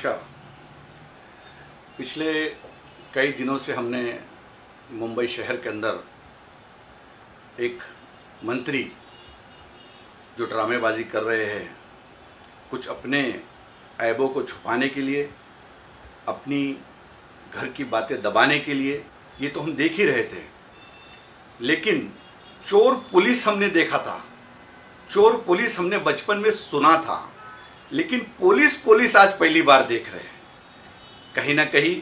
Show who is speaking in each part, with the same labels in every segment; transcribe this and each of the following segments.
Speaker 1: नमस्कार। पिछले कई दिनों से हमने मुंबई शहर के अंदर एक मंत्री जो ड्रामेबाजी कर रहे हैं, कुछ अपने ऐबों को छुपाने के लिए, अपनी घर की बातें दबाने के लिए, ये तो हम देख ही रहे थे। लेकिन चोर पुलिस हमने देखा था, चोर पुलिस हमने बचपन में सुना था, लेकिन पुलिस आज पहली बार देख रहे हैं। कहीं ना कहीं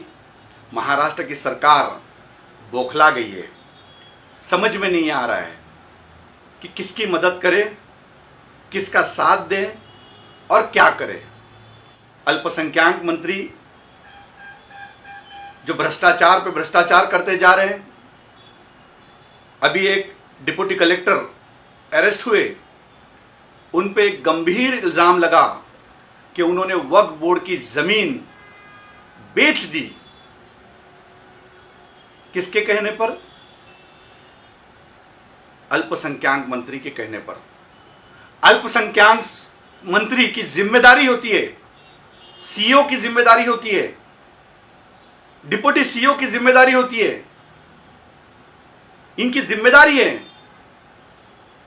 Speaker 1: महाराष्ट्र की सरकार बौखला गई है। समझ में नहीं आ रहा है कि किसकी मदद करे, किसका साथ दे और क्या करे। अल्पसंख्यक मंत्री जो भ्रष्टाचार पे भ्रष्टाचार करते जा रहे हैं। अभी एक डिप्टी कलेक्टर अरेस्ट हुए, उन पे एक गंभीर इल्जाम लगा कि उन्होंने वक्फ बोर्ड की जमीन बेच दी। किसके कहने पर? अल्पसंख्यक मंत्री के कहने पर। अल्पसंख्यक मंत्री की जिम्मेदारी होती है, सीईओ की जिम्मेदारी होती है, डिप्टी सीईओ की जिम्मेदारी होती है। इनकी जिम्मेदारी है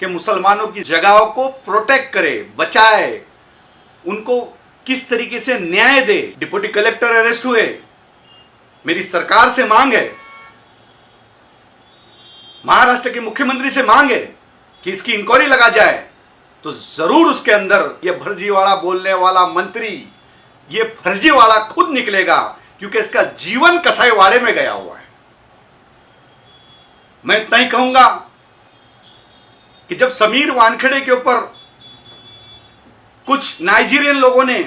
Speaker 1: कि मुसलमानों की जगहों को प्रोटेक्ट करे, बचाए, उनको किस तरीके से न्याय दे। डिप्टी कलेक्टर अरेस्ट हुए। मेरी सरकार से मांग है, महाराष्ट्र के मुख्यमंत्री से मांग है कि इसकी इंक्वायरी लगा जाए, तो जरूर उसके अंदर यह फर्जीवाड़ा बोलने वाला मंत्री, ये फर्जीवाड़ा खुद निकलेगा, क्योंकि इसका जीवन कसाईवाड़े में गया हुआ है। मैं इतना ही कहूंगा कि जब समीर वानखेड़े के ऊपर कुछ नाइजीरियन लोगों ने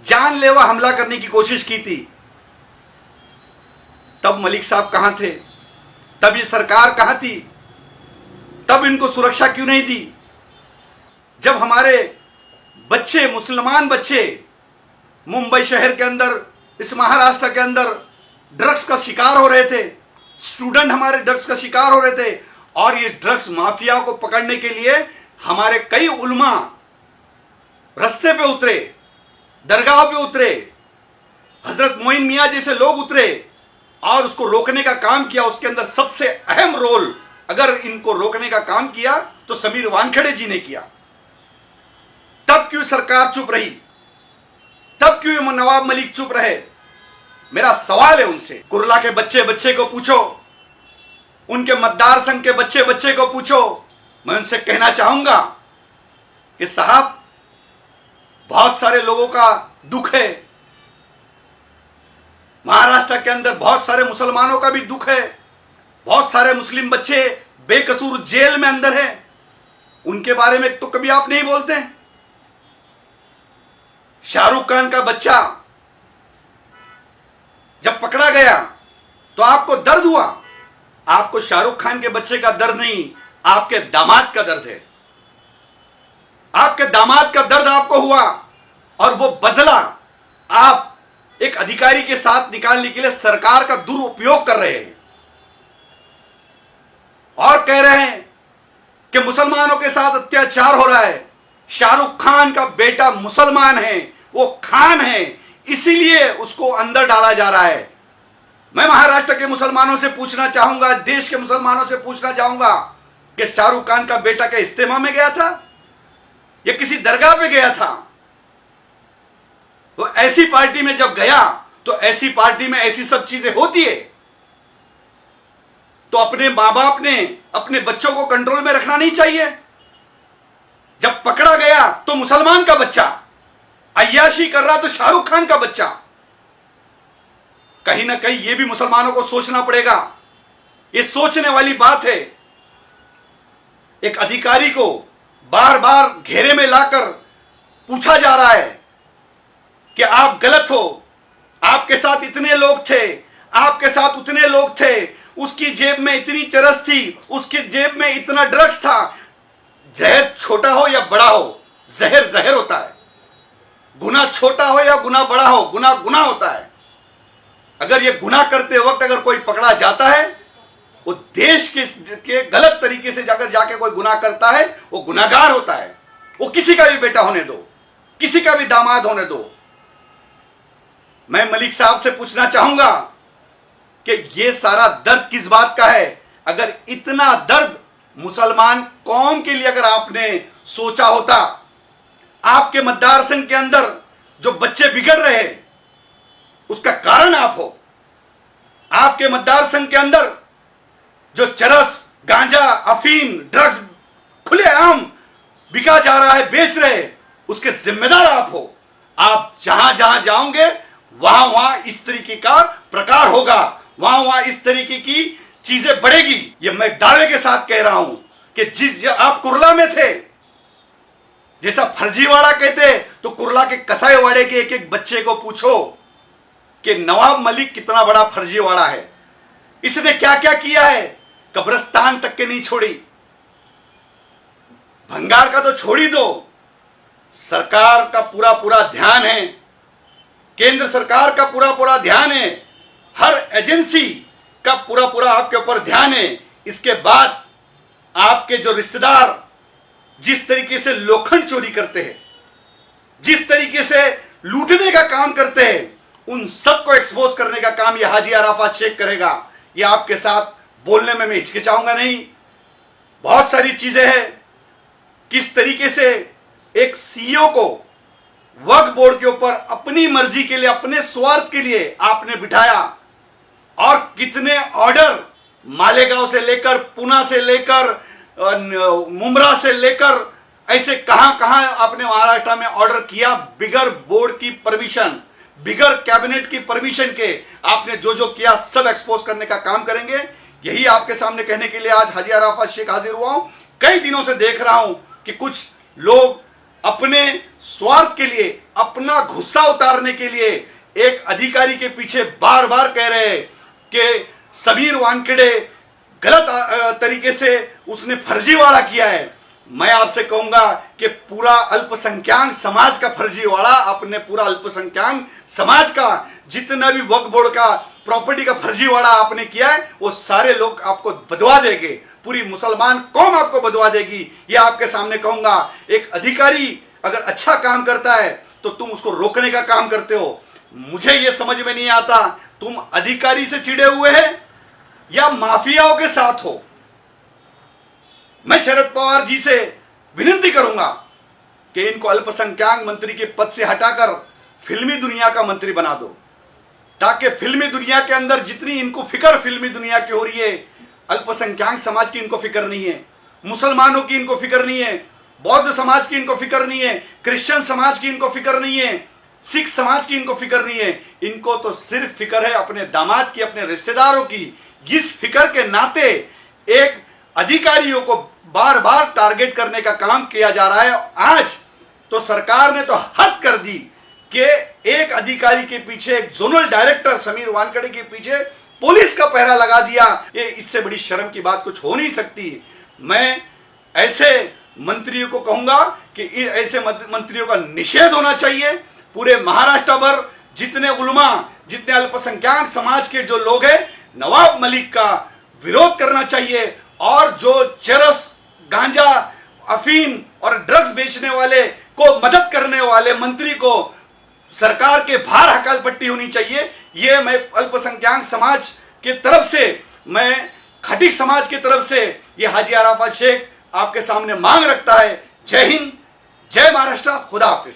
Speaker 1: जानलेवा हमला करने की कोशिश की थी, तब मलिक साहब कहां थे? तब ये सरकार कहां थी? तब इनको सुरक्षा क्यों नहीं दी? जब हमारे बच्चे, मुसलमान बच्चे मुंबई शहर के अंदर, इस महाराष्ट्र के अंदर ड्रग्स का शिकार हो रहे थे, स्टूडेंट हमारे ड्रग्स का शिकार हो रहे थे, और ये ड्रग्स माफिया को पकड़ने के लिए हमारे कई उलमा रास्ते पे उतरे, दरगाह पे उतरे, हजरत मोइन मियां जैसे लोग उतरे और उसको रोकने का काम किया। उसके अंदर सबसे अहम रोल, अगर इनको रोकने का काम किया तो समीर वानखेड़े जी ने किया। तब क्यों सरकार चुप रही? तब क्यों नवाब मलिक चुप रहे? मेरा सवाल है उनसे। कुर्ला के बच्चे को पूछो, उनके मतदार संघ के बच्चे को पूछो। मैं उनसे कहना चाहूंगा कि साहब, बहुत सारे लोगों का दुख है, महाराष्ट्र के अंदर बहुत सारे मुसलमानों का भी दुख है, बहुत सारे मुस्लिम बच्चे बेकसूर जेल में अंदर हैं, उनके बारे में तो कभी आप नहीं बोलते। शाहरुख खान का बच्चा जब पकड़ा गया तो आपको दर्द हुआ। आपको शाहरुख खान के बच्चे का दर्द नहीं, आपके दामाद का दर्द है। आपके दामाद का दर्द आपको हुआ, और वो बदला आप एक अधिकारी के साथ निकालने के लिए सरकार का दुरुपयोग कर रहे हैं और कह रहे हैं कि मुसलमानों के साथ अत्याचार हो रहा है। शाहरुख खान का बेटा मुसलमान है, वो खान है, इसीलिए उसको अंदर डाला जा रहा है। मैं महाराष्ट्र के मुसलमानों से पूछना चाहूंगा, देश के मुसलमानों से पूछना चाहूंगा कि शाहरुख खान का बेटा क्या इज्तिमा में गया था या किसी दरगाह पे गया था? तो ऐसी पार्टी में जब गया तो ऐसी पार्टी में ऐसी सब चीजें होती है, तो अपने मां बाप ने अपने बच्चों को कंट्रोल में रखना नहीं चाहिए। जब पकड़ा गया तो मुसलमान का बच्चा अय्याशी कर रहा, तो शाहरुख खान का बच्चा। कहीं ना कहीं यह भी मुसलमानों को सोचना पड़ेगा। यह सोचने वाली बात है। एक अधिकारी को बार बार घेरे में लाकर पूछा जा रहा है कि आप गलत हो, आपके साथ इतने लोग थे, आपके साथ उतने लोग थे, उसकी जेब में इतनी चरस थी, उसकी जेब में इतना ड्रग्स था। जहर छोटा हो या बड़ा हो, जहर जहर होता है। गुनाह छोटा हो या गुनाह बड़ा हो, गुनाह गुनाह होता है। अगर ये गुनाह करते वक्त अगर कोई पकड़ा जाता है, वो देश के गलत तरीके से जाके कोई गुनाह करता है, वो गुनाहगार होता है। वो किसी का भी बेटा होने दो, किसी का भी दामाद होने दो। मैं मलिक साहब से पूछना चाहूंगा कि ये सारा दर्द किस बात का है? अगर इतना दर्द मुसलमान कौम के लिए अगर आपने सोचा होता, आपके मतदार संघ के अंदर जो बच्चे बिगड़ रहे हैं उसका कारण आप हो, आपके मतदार संघ के अंदर जो चरस, गांजा, अफीम, ड्रग्स खुलेआम बिका जा रहा है, बेच रहे, उसके जिम्मेदार आप हो। आप जहां जहां जाओगे वहां वहां इस तरीके का प्रकार होगा, वहां वहां इस तरीके की चीजें बढ़ेगी। ये मैं दावे के साथ कह रहा हूं कि जिस आप कुरला में थे, जैसा फर्जीवाड़ा कहते, तो कुरला के कसाईवाड़े के एक एक बच्चे को पूछो कि नवाब मलिक कितना बड़ा फर्जीवाड़ा है, इसने क्या क्या किया है, कब्रिस्तान तक के नहीं छोड़ी। भंगार का तो छोड़ ही दो, सरकार का पूरा पूरा ध्यान है, केंद्र सरकार का पूरा पूरा ध्यान है, हर एजेंसी का पूरा पूरा आपके ऊपर ध्यान है। इसके बाद आपके जो रिश्तेदार जिस तरीके से लोखंड चोरी करते हैं, जिस तरीके से लूटने का काम करते हैं, उन सबको एक्सपोज करने का काम यह हाजी अराफात शेख करेगा। यह आपके साथ बोलने में मैं हिचकिचाऊंगा नहीं। बहुत सारी चीजें हैं, किस तरीके से एक सीईओ को वक्फ बोर्ड के ऊपर अपनी मर्जी के लिए, अपने स्वार्थ के लिए आपने बिठाया, और कितने ऑर्डर मालेगांव से लेकर, पुणे से लेकर, मुमरा से लेकर, ऐसे कहां कहां आपने महाराष्ट्र में ऑर्डर किया बिगर बोर्ड की परमिशन, बिगर कैबिनेट की परमिशन के आपने जो जो किया सब एक्सपोज करने का काम करेंगे। यही आपके सामने कहने के लिए आज हाजी अराफात शेख हाजिर हुआ हूं। कई दिनों से देख रहा हूं कि कुछ लोग अपने स्वार्थ के लिए, अपना गुस्सा उतारने के लिए एक अधिकारी के पीछे बार बार कह रहे हैं कि समीर वानखेड़े गलत तरीके से उसने फर्जीवाड़ा किया है। मैं आपसे कहूंगा कि पूरा अल्पसंख्यक समाज का फर्जीवाड़ा, अपने पूरा अल्पसंख्यक समाज का जितना भी वक्फ बोर्ड का प्रॉपर्टी का फर्जीवाड़ा आपने किया है, वो सारे लोग आपको बदवा देंगे, पूरी मुसलमान कौम आपको बदवा देगी। ये आपके सामने कहूंगा। एक अधिकारी अगर अच्छा काम करता है तो तुम उसको रोकने का काम करते हो। मुझे ये समझ में नहीं आता, तुम अधिकारी से चिढ़े हुए हैं या माफियाओं के साथ हो। मैं शरद पवार जी से विनती करूंगा कि इनको अल्पसंख्यक मंत्री के पद से हटाकर फिल्मी दुनिया का मंत्री बना दो, ताकि फिल्मी दुनिया के अंदर जितनी इनको फिक्र फिल्मी दुनिया की हो रही है, अल्पसंख्यक समाज की इनको फिक्र नहीं है, मुसलमानों की इनको फिक्र नहीं है, बौद्ध समाज की इनको फिक्र नहीं है, क्रिश्चियन समाज की इनको फिक्र नहीं है, सिख समाज की इनको फिक्र नहीं है। इनको तो सिर्फ फिक्र है अपने दामाद की, अपने रिश्तेदारों की। इस फिक्र के नाते एक अधिकारियों को बार बार टारगेट करने का काम किया जा रहा है। आज तो सरकार ने तो हद कर दी कि एक अधिकारी के पीछे, एक जोनल डायरेक्टर समीर वानखेड़े के पीछे पुलिस का पहरा लगा दिया। ये इससे बड़ी शर्म की बात कुछ हो नहीं सकती। मैं ऐसे मंत्रियों को कहूंगा कि ऐसे मंत्रियों का निषेध होना चाहिए। पूरे महाराष्ट्र भर जितने उलमा, जितने अल्पसंख्यक समाज के जो लोग हैं, नवाब मलिक का विरोध करना चाहिए। और जो चरस, गांजा, अफीम और ड्रग्स बेचने वाले को मदद करने वाले मंत्री को सरकार के बाहर हकाल पट्टी होनी चाहिए। ये मैं अल्पसंख्यक समाज के तरफ से, मैं खटीक समाज की तरफ से ये हाजी अराफात शेख आपके सामने मांग रखता है। जय हिंद, जय महाराष्ट्र, खुदा हाफिज।